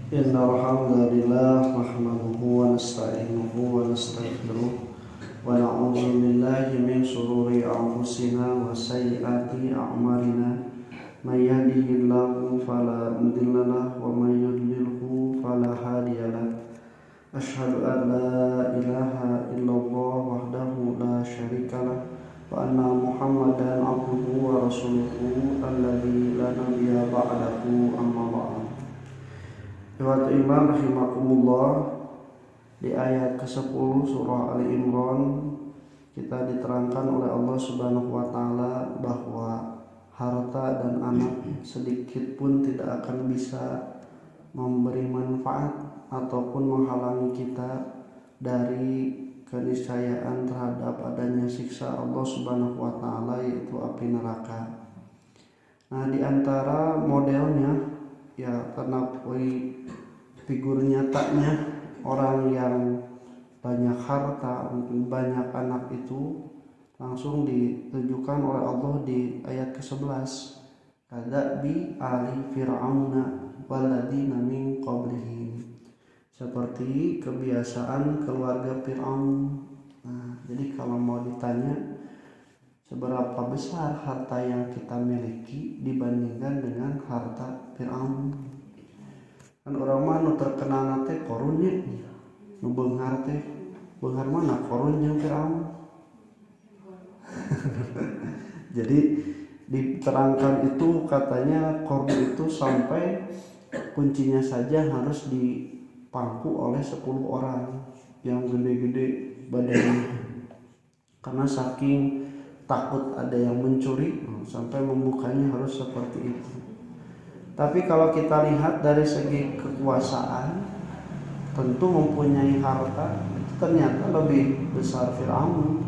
إن الحمد لله نحمده ونستعينه ونستغفره ونعوذ بالله من شرور أنفسنا وسيئات أعمالنا من يهده الله فلا مضل له ومن يضلله فلا هادي له أشهد أن لا إله إلا الله وحده لا شريك له وأن محمدا عبده ورسوله الذي لا نبي بعده أما بعد. Ikhwatul iman rahimakumullah, di ayat ke-10 surah Ali Imran kita diterangkan oleh Allah Subhanahu wa taala bahwa harta dan anak sedikit pun tidak akan bisa memberi manfaat ataupun menghalangi kita dari keniscayaan terhadap adanya siksa Allah Subhanahu wa taala, yaitu api neraka. Nah, di antara modelnya ya ternapi figur nyatanya orang yang banyak harta, mungkin banyak anak, itu langsung ditunjukkan oleh Allah di ayat ke-11, kadabi ali fir'auna waladina min qablihim, seperti kebiasaan keluarga Fir'aun. Nah, jadi kalau mau ditanya seberapa besar harta yang kita miliki dibandingkan dengan harta Fir'aun, kan orang mana terkenal nate korunnya nu beunghar teh beunghar mana korun jeung Fir'aun. Jadi diterangkan itu katanya korun itu sampai kuncinya saja harus dipangku oleh 10 orang yang gede-gede badannya, karena saking takut ada yang mencuri sampai membukanya harus seperti itu. Tapi kalau kita lihat dari segi kekuasaan, tentu mempunyai harta itu ternyata lebih besar Fir'aun,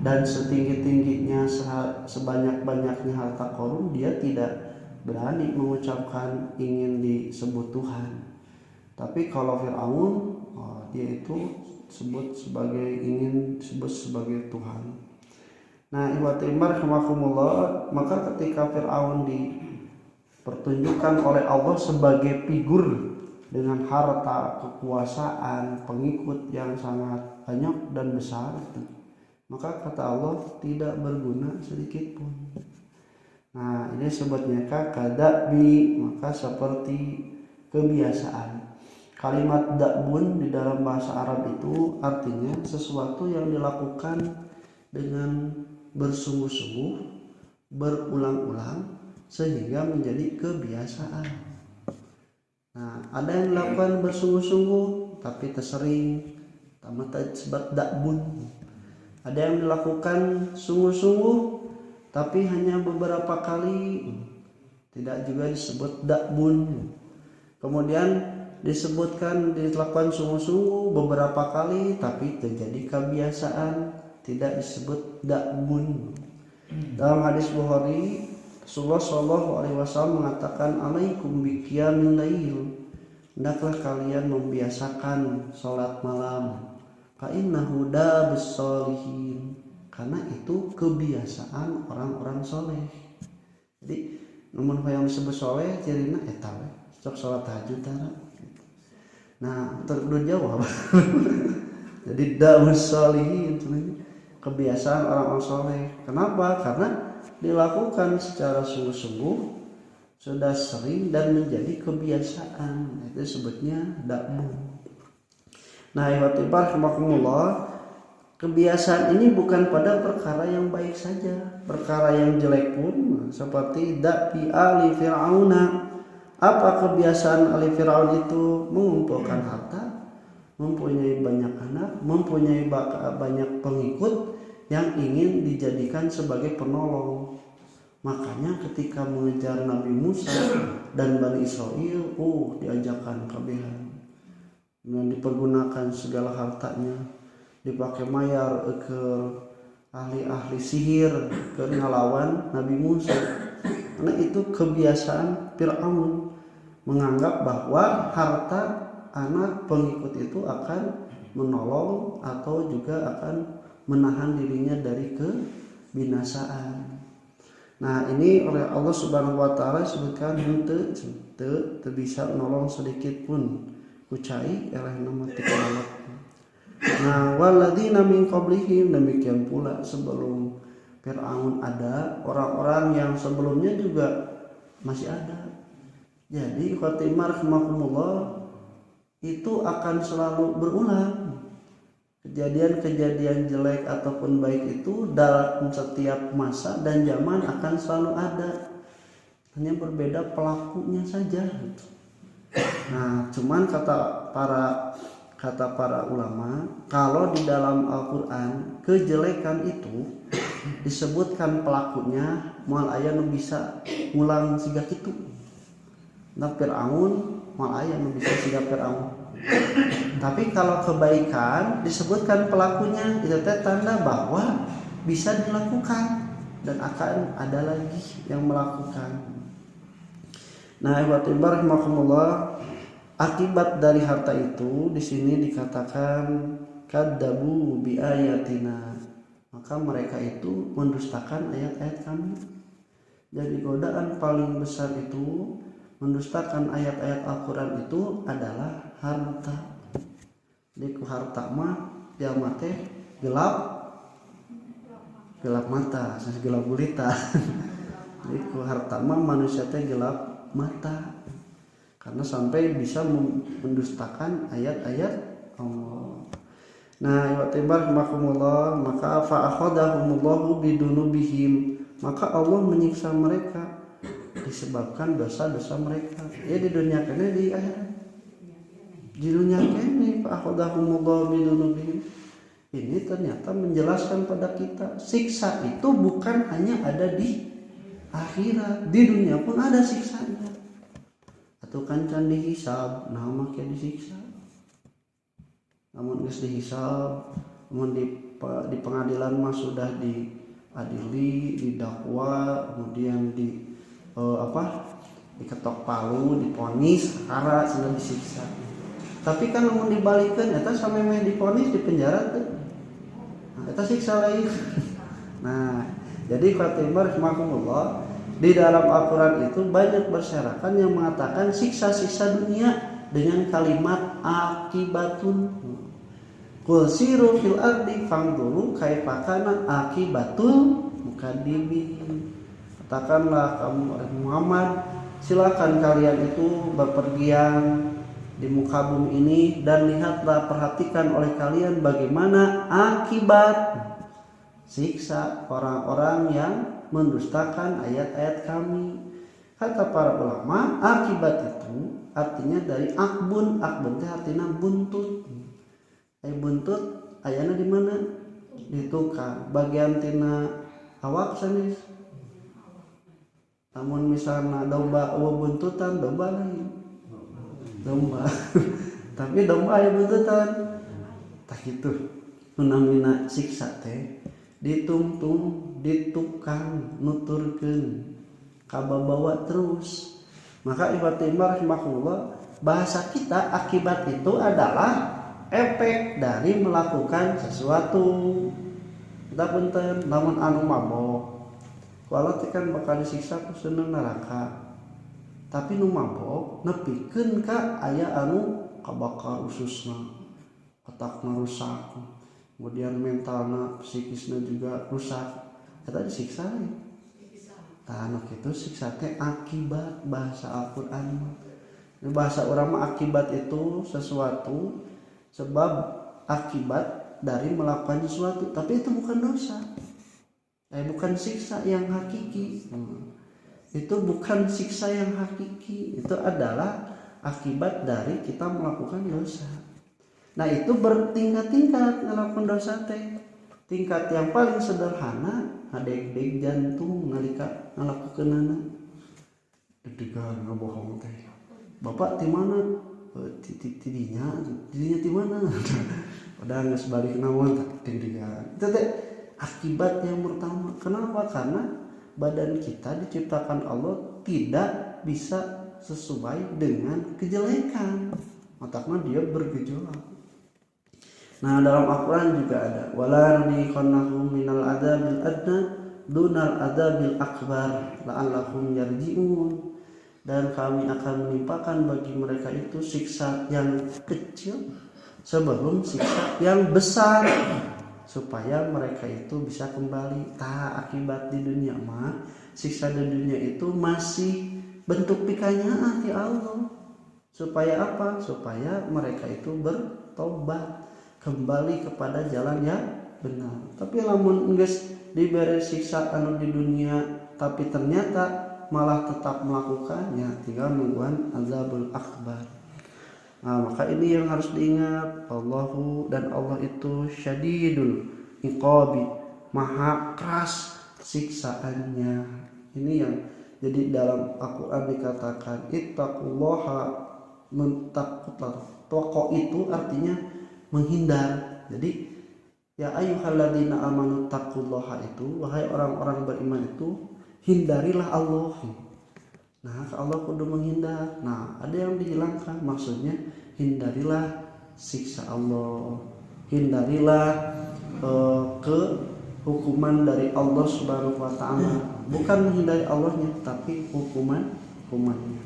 dan setinggi-tingginya sebanyak-banyaknya harta korun, dia tidak berani mengucapkan ingin disebut Tuhan. Tapi kalau Fir'aun, dia itu ingin disebut sebagai Tuhan. Nah, ikhwatul iman rahimakumullah, maka ketika Fir'aun dipertunjukkan oleh Allah sebagai figur dengan harta, kekuasaan, pengikut yang sangat banyak dan besar, maka kata Allah tidak berguna sedikit pun. Nah, ini sebutnya kadabi, maka seperti kebiasaan. Kalimat da'bun di dalam bahasa Arab itu artinya sesuatu yang dilakukan dengan bersungguh-sungguh, berulang-ulang sehingga menjadi kebiasaan. Nah, ada yang dilakukan bersungguh-sungguh tapi tersering, tamata disebut da'bun. Ada yang dilakukan sungguh-sungguh tapi hanya beberapa kali, tidak juga disebut da'bun. Kemudian dilakukan sungguh-sungguh beberapa kali tapi terjadi kebiasaan, tidak disebut da'bun. Dalam hadis Bukhari, Rasulullah SAW mengatakan, alaikum biqiyamil lail, hendaklah kalian membiasakan sholat malam, fa innahu dabus sholihin, karena itu kebiasaan orang-orang soleh. Jadi namun yang disebut soleh cirina eta we sok sholat tahajud tara. Nah, terus jawab. Jadi dabus sholihin kebiasaan orang-orang soleh. Kenapa? Karena dilakukan secara sungguh-sungguh, sudah sering dan menjadi kebiasaan. Itu sebutnya da'bun. Nah, ikhwatul iman rahimakumullah, kebiasaan ini bukan pada perkara yang baik saja, perkara yang jelek pun, seperti da'bi ali fir'auna. Apa kebiasaan ali fir'aun itu? Mengumpulkan harta, mempunyai banyak anak, mempunyai banyak pengikut yang ingin dijadikan sebagai penolong. Makanya ketika mengejar Nabi Musa dan Bani Israel, diajakan kabehan, dan dipergunakan segala hartanya, dipakai mayar ke ahli-ahli sihir ke ngalawan Nabi Musa. Karena itu kebiasaan Fir'aun, menganggap bahwa harta anak pengikut itu akan menolong atau juga akan menahan dirinya dari kebinasaan. Nah ini oleh Allah Subhanahu wa taala sebutkan henteu teu bisa nolong sedikit pun kucai eleh nama ti kalawat. Nah walladzina min qablihim, demikian pula sebelum Fir'aun ada orang-orang yang sebelumnya juga masih ada. Jadi khotimah rahimakumullah itu akan selalu berulang. Kejadian-kejadian jelek ataupun baik itu dalam setiap masa dan zaman akan selalu ada, hanya berbeda pelakunya saja. Nah cuman kata para ulama, kalau di dalam Al-Quran kejelekan itu disebutkan pelakunya moal aya nu bisa ngulang siga kitu. Nah Fir'aun moal aya nu bisa siga Fir'aun. Tapi kalau kebaikan disebutkan pelakunya, itu tanda bahwa bisa dilakukan dan akan ada lagi yang melakukan. Nah, ikhwatibar rahimakumullah, akibat dari harta itu di sini dikatakan kadzabu bi ayatina. Maka mereka itu mendustakan ayat-ayat kami. Jadi godaan paling besar itu mendustakan ayat-ayat Al-Quran itu adalah harta. Di harta mah dia mate gelap mata, gelap gulita. Di harta mah manusia teh gelap mata karena sampai bisa mendustakan ayat-ayat Allah. Nah, wa tabarakallah, maka fa akhadahumullahu bidunubihim, maka Allah menyiksa mereka disebabkan dosa-dosa mereka. Ya di dunia kene di akhirat. Di dunia kene fa akhadahumullahu bidunubihim. Ini ternyata menjelaskan pada kita siksa itu bukan hanya ada di akhirat, di dunia pun ada siksanya. Atau kan can dihisab, nah make disiksa. Namun geus dihisab, namun di pengadilan mah sudah diadili, didakwa, kemudian diketok palu, diponis, perkara sudah disiksa. Tapi kan namun dibalikkan eta sameme diponis di penjara tuh. Nah, eta siksa lain. Nah, jadi khatimah rahimakumullah, di dalam Al-Quran itu banyak berserakan yang mengatakan siksa-siksa dunia dengan kalimat akibatun. Qul siru fil ardi fangduru kaifa kana akibatul mukadzibin. Katakanlah kamu Muhammad, silakan kalian itu bepergian di muka bumi ini dan lihatlah, perhatikan oleh kalian bagaimana akibat siksa orang-orang yang mendustakan ayat-ayat kami. Kata para ulama, akibat itu artinya dari akbun teh artinya buntut. Buntut ayana di mana? Di tukang. Bagian tina awak sanes. Namun misalnya domba buntutan, domba lain. Domba. Tapi domba aya buntutan. Tak gitu. Menamina siksa teh ditungtung, ditukang, nuturkeun, kababawa terus. Maka ibatimah rahimahullah, bahasa kita akibat itu adalah efek dari melakukan sesuatu. Kita punten lamun anu mabok, walau kan bakal disiksa ku seneng neraka. Tapi nu mabok nepikeun ka aya anu kabakar ususna, otakna rusak, kemudian mentalna, psikisna juga rusak. Eta disiksa. Tah anu kitu siksa teh akibat bahasa Al-Qur'an. Bahasa urang mah akibat itu sesuatu sebab akibat dari melakukan sesuatu, tapi itu bukan dosa, bukan siksa yang hakiki. Itu bukan siksa yang hakiki, itu adalah akibat dari kita melakukan dosa. Nah itu bertingkat-tingkat melakukan dosa teh. Tingkat yang paling sederhana, deg-deg jantung nalika ngalakukeunana, deg-degan ngabohong teh. Bapak di mana? Tidinya di mana? Padahal nggak sebalik namun deg-degan. Itu teh akibat yang pertama. Kenapa? Karena badan kita diciptakan Allah tidak bisa sesuai dengan kejelekan. Otaknya dia bergejolak. Nah dalam Al-Quran juga ada wala nudiqannahum minal adzabil adna dunal adzabil akbar la'allahum yarji'un, dan kami akan menimpakan bagi mereka itu siksa yang kecil sebelum siksa yang besar, supaya mereka itu bisa kembali. Akibat di dunia mah siksa di dunia itu masih bentuk pikanyaan di Allah, supaya apa? Supaya mereka itu bertobat kembali kepada jalan yang benar. Tapi lamun geus diberi siksa anu di dunia tapi ternyata malah tetap melakukannya, tinggal nungguan azabul akbar. Nah, maka ini yang harus diingat, Allahu dan Allah itu syadidul iqabi, maha keras siksaannya. Ini yang jadi dalam Al-Qur'an dikatakan ittaqullaha muntaqutar. Taqwa itu artinya menghindar. Jadi ya ayyuhalladzina amanu taqullaha itu, wahai orang-orang beriman itu, hindarilah Allah. Nah, Allah kudu menghindar. Nah, ada yang dihilangkan, maksudnya hindarilah siksa Allah, hindarilah ke hukuman dari Allah Subhanahu wa taala. Bukan menghindari Allahnya, tapi hukumannya.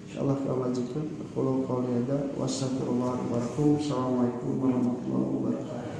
Insyaallah kita lanjutkan. Qul qouli hadza wa astaghfirullah wa atubu. Assalamualaikum warahmatullahi wabarakatuh.